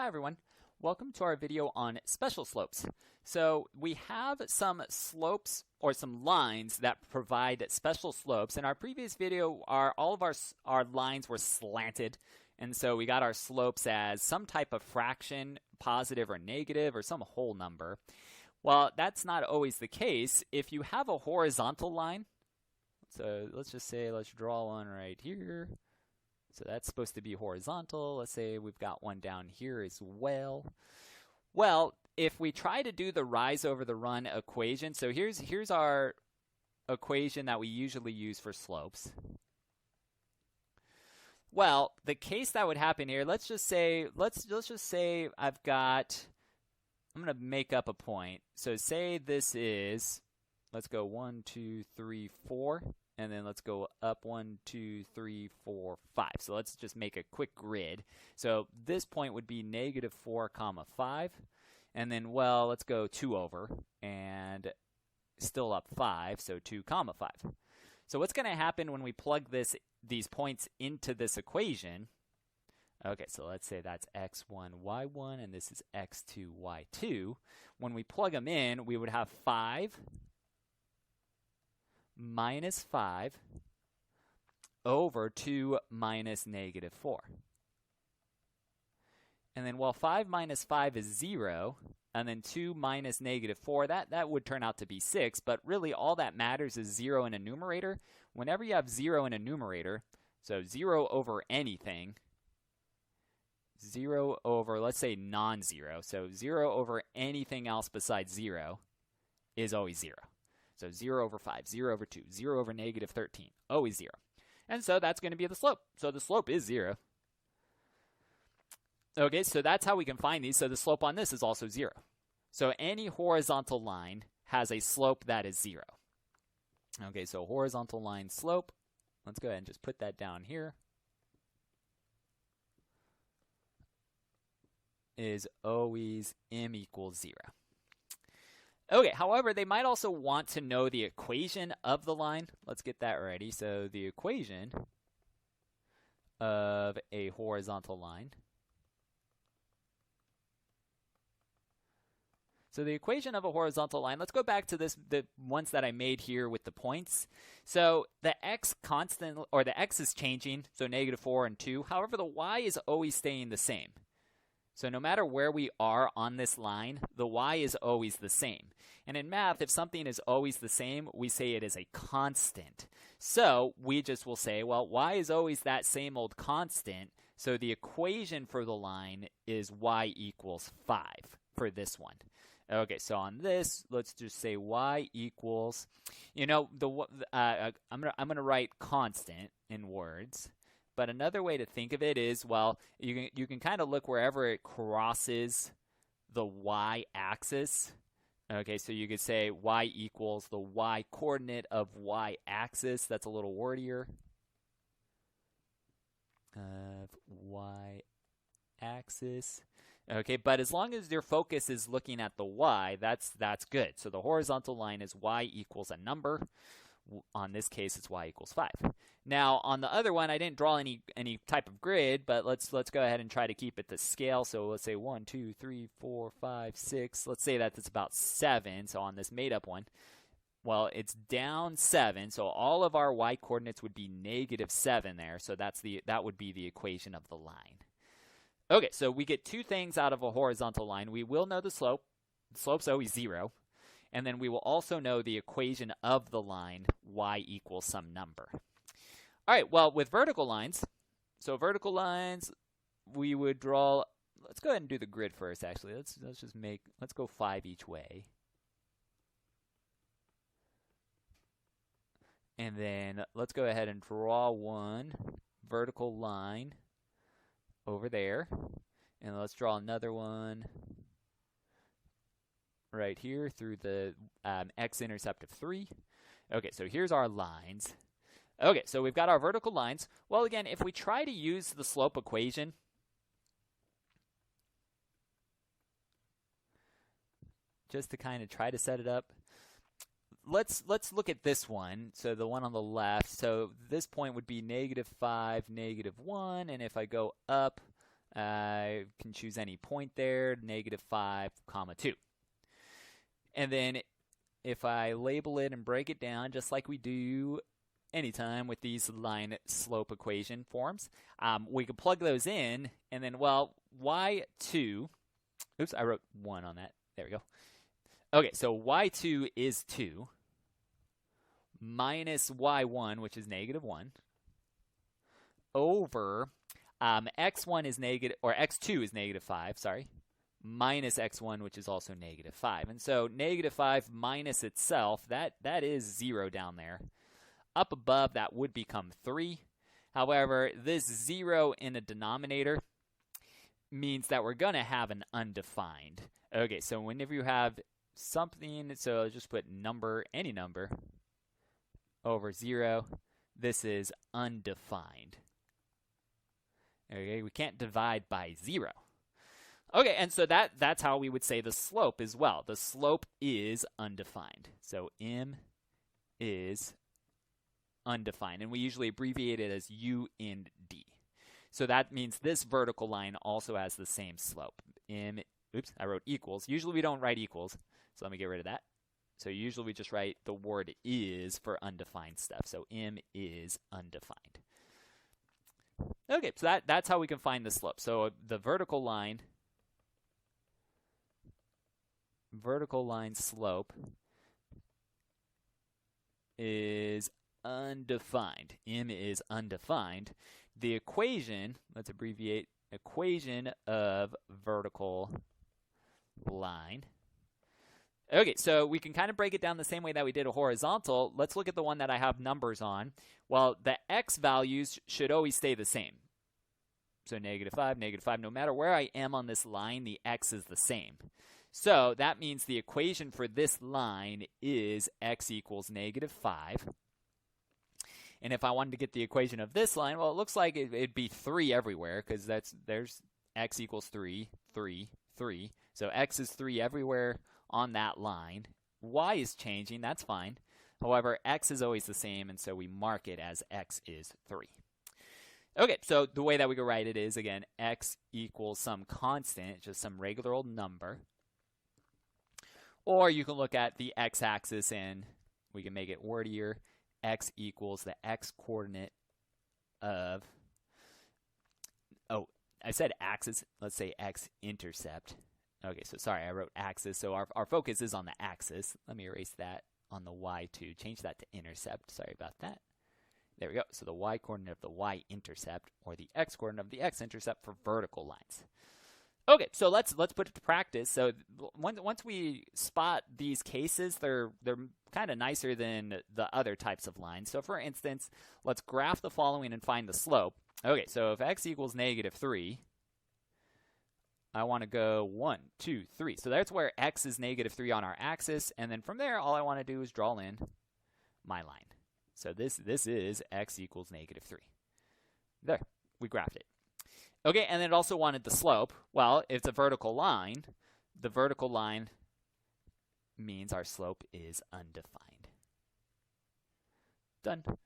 Hi everyone, welcome to our video on special slopes. So we have some slopes or some lines that provide special slopes. In our previous video, all of our lines were slanted, and so we got our slopes as some type of fraction, positive or negative, or some whole number. Well, that's not always the case. If you have a horizontal line, so let's just say, let's draw one right here. So that's supposed to be horizontal. Let's say we've got one down here as well. Well, if we try to do the rise over the run equation, so here's our equation that we usually use for slopes. Well, the case that would happen here, let's just say I'm going to make up a point. So say this is, let's go 1, 2, 3, 4. And then let's go up 1, 2, 3, 4, 5. So let's just make a quick grid. So this point would be negative 4, comma 5. And then, well, let's go 2 over and still up 5. So 2, comma 5. So what's going to happen when we plug these points into this equation? Okay, so let's say that's x1, y1, and this is x2, y2. When we plug them in, we would have 5 minus 5 over 2 minus negative 4. And then, well, 5 minus 5 is 0, and then 2 minus negative 4, that would turn out to be 6, but really all that matters is 0 in a numerator. Whenever you have 0 in a numerator, so 0 over anything, 0 over, let's say, non-zero, so 0 over anything else besides 0 is always 0. So 0 over 5, 0 over 2, 0 over negative 13, always 0. And so that's going to be the slope. So the slope is 0. Okay, so that's how we can find these. So the slope on this is also 0. So any horizontal line has a slope that is 0. Okay, so horizontal line slope. Let's go ahead and just put that down here. Is always m equals 0. Okay, however, they might also want to know the equation of the line. Let's get that ready. So the equation of a horizontal line. So the equation of a horizontal line, let's go back to the ones that I made here with the points. So the x constant, or the x is changing, so negative 4 and 2. However, the y is always staying the same. So no matter where we are on this line, the y is always the same. And in math, if something is always the same, we say it is a constant. So we just will say, well, y is always that same old constant, so the equation for the line is y equals 5 for this one. Okay, so on this, let's just say y equals, I'm gonna write constant in words. But another way to think of it is, well, you can kind of look wherever it crosses the y-axis. Okay, so you could say y equals the y-coordinate of y-axis. That's a little wordier. Of y-axis. Okay, but as long as your focus is looking at the y, that's good. So the horizontal line is y equals a number. On this case, it's y equals 5. Now, on the other one, I didn't draw any type of grid, but let's go ahead and try to keep it to scale. So let's say 1, 2, 3, 4, 5, 6. Let's say that it's about 7. So on this made-up one, well, it's down 7. So all of our y coordinates would be negative 7 there. So that would be the equation of the line. Okay, so we get two things out of a horizontal line. We will know the slope. The slope's always 0. And then we will also know the equation of the line, y equals some number. All right, well, with vertical lines, so vertical lines, we would draw, let's go ahead and do the grid first, actually. Let's go 5 each way. And then let's go ahead and draw one vertical line over there. And let's draw another one right here through the x-intercept of 3. Okay, so here's our lines. Okay, so we've got our vertical lines. Well, again, if we try to use the slope equation, just to kind of try to set it up, let's look at this one. So the one on the left. So this point would be negative 5, negative 1, and if I go up, I can choose any point there, -5, 2. And then if I label it and break it down just like we do anytime with these line slope equation forms, we can plug those in, and then, well, y2, oops, I wrote 1 on that. There we go. Okay, so y2 is 2 minus y1, which is -1, over x1 is negative, or x2 is -5, sorry, minus x1, which is also -5. And so -5 minus itself, that is 0 down there. Up above, that would become 3. However, this 0 in a denominator means that we're going to have an undefined. Okay, so whenever you have something, so just put number, any number, over 0, this is undefined. Okay, we can't divide by 0. Okay, and so that's how we would say the slope as well. The slope is undefined. So m is undefined, and we usually abbreviate it as u and d. So that means this vertical line also has the same slope. Oops, I wrote equals. Usually we don't write equals, so let me get rid of that. So usually we just write the word is for undefined stuff. So m is undefined. Okay, so that's how we can find the slope. So the vertical line slope is undefined. M is undefined. The equation, let's abbreviate, equation of vertical line. Okay, so we can kind of break it down the same way that we did a horizontal. Let's look at the one that I have numbers on. Well, the x values should always stay the same. So -5, -5. No matter where I am on this line, the x is the same. So that means the equation for this line is x equals -5. And if I wanted to get the equation of this line, well, it looks like it'd be 3 everywhere, because there's x equals 3, 3, 3. So x is 3 everywhere on that line. Y is changing, that's fine. However, x is always the same, and so we mark it as x is 3. Okay, so the way that we could write it is, again, x equals some constant, just some regular old number. Or you can look at the x-axis, and we can make it wordier. X equals the x-coordinate of, oh, I said axis, let's say x-intercept. Okay, so sorry, I wrote axis, so our focus is on the axis. Let me erase that on the y2, change that to intercept, sorry about that. There we go, so the y-coordinate of the y-intercept, or the x-coordinate of the x-intercept for vertical lines. Okay, so let's put it to practice. So once we spot these cases, they're kind of nicer than the other types of lines. So for instance, let's graph the following and find the slope. Okay, so if x equals -3, I want to go 1, 2, 3. So that's where x is -3 on our axis, and then from there, all I want to do is draw in my line. So this is x equals -3. There, we graphed it. Okay, and it also wanted the slope. Well, if it's a vertical line, the vertical line means our slope is undefined. Done.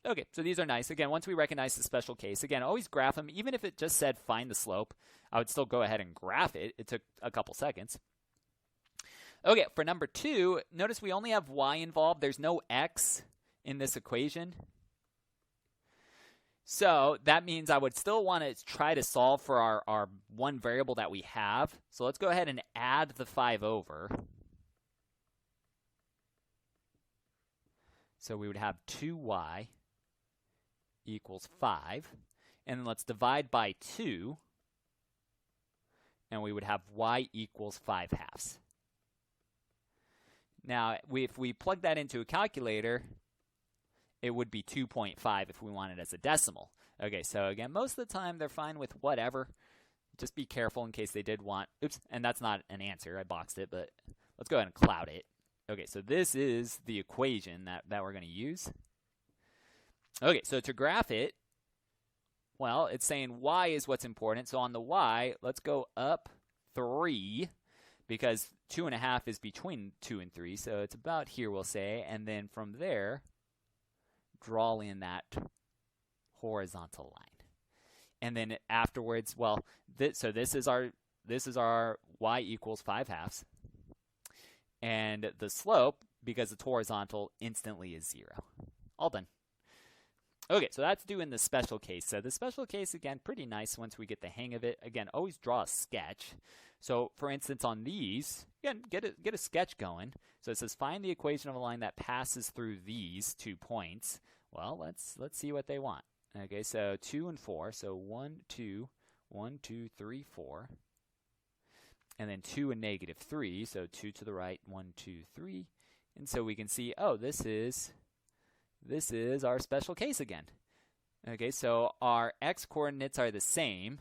Okay, so these are nice. Again, once we recognize the special case, again, always graph them. Even if it just said find the slope, I would still go ahead and graph it. It took a couple seconds. Okay, for number 2, notice we only have y involved. There's no x in this equation. So that means I would still want to try to solve for our one variable that we have. So let's go ahead and add the 5 over. So we would have 2y equals 5. And then let's divide by 2. And we would have y equals 5/2. Now, if we plug that into a calculator, it would be 2.5 if we want it as a decimal. Okay, so again, most of the time they're fine with whatever. Just be careful in case they did want, oops, and that's not an answer. I boxed it, but let's go ahead and cloud it. Okay, so this is the equation that we're going to use. Okay, so to graph it, well, it's saying y is what's important. So on the y, let's go up 3, because 2.5 is between 2 and 3. So it's about here, we'll say. And then from there, draw in that horizontal line. And then afterwards, well, so this is our y equals 5/2. And the slope, because it's horizontal, instantly is 0. All done. Okay, so that's doing the special case. So the special case, again, pretty nice once we get the hang of it. Again, always draw a sketch. So, for instance, on these, again, get a sketch going. So it says find the equation of a line that passes through these 2 points. Well, let's see what they want. Okay, so 2 and 4. So 1, 2, 1, 2, 3, 4. And then 2 and -3. So 2 to the right, 1, 2, 3. And so we can see, oh, this is our special case again. Okay, so our x coordinates are the same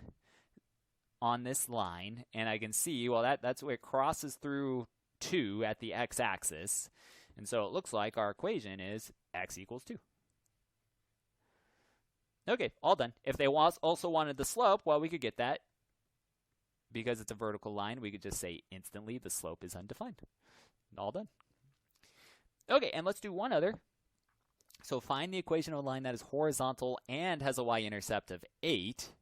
on this line, and I can see, well, that's where it crosses through 2 at the x-axis, and so it looks like our equation is x equals 2. Okay, all done. If they also wanted the slope, well, we could get that. Because it's a vertical line, we could just say instantly the slope is undefined. All done. Okay, and let's do one other. So find the equation of a line that is horizontal and has a y-intercept of 8.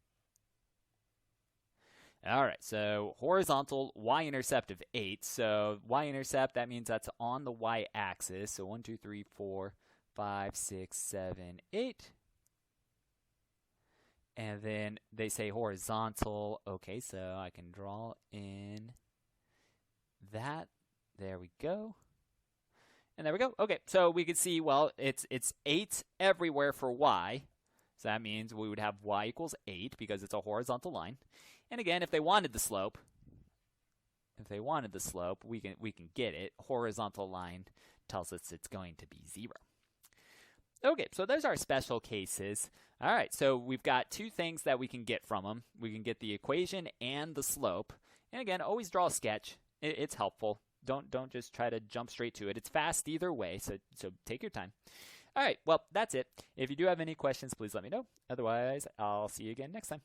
All right, so horizontal, y-intercept of 8. So y-intercept, that means that's on the y-axis. So 1, 2, 3, 4, 5, 6, 7, 8. And then they say horizontal. Okay, so I can draw in that. There we go. And there we go. Okay, so we can see, well, it's 8 everywhere for y. So that means we would have y equals 8 because it's a horizontal line. And again, if they wanted the slope, we can get it. Horizontal line tells us it's going to be 0. Okay, so those are special cases. All right, so we've got 2 things that we can get from them. We can get the equation and the slope. And again, always draw a sketch. It's helpful. Don't just try to jump straight to it. It's fast either way, so take your time. All right, well, that's it. If you do have any questions, please let me know. Otherwise, I'll see you again next time.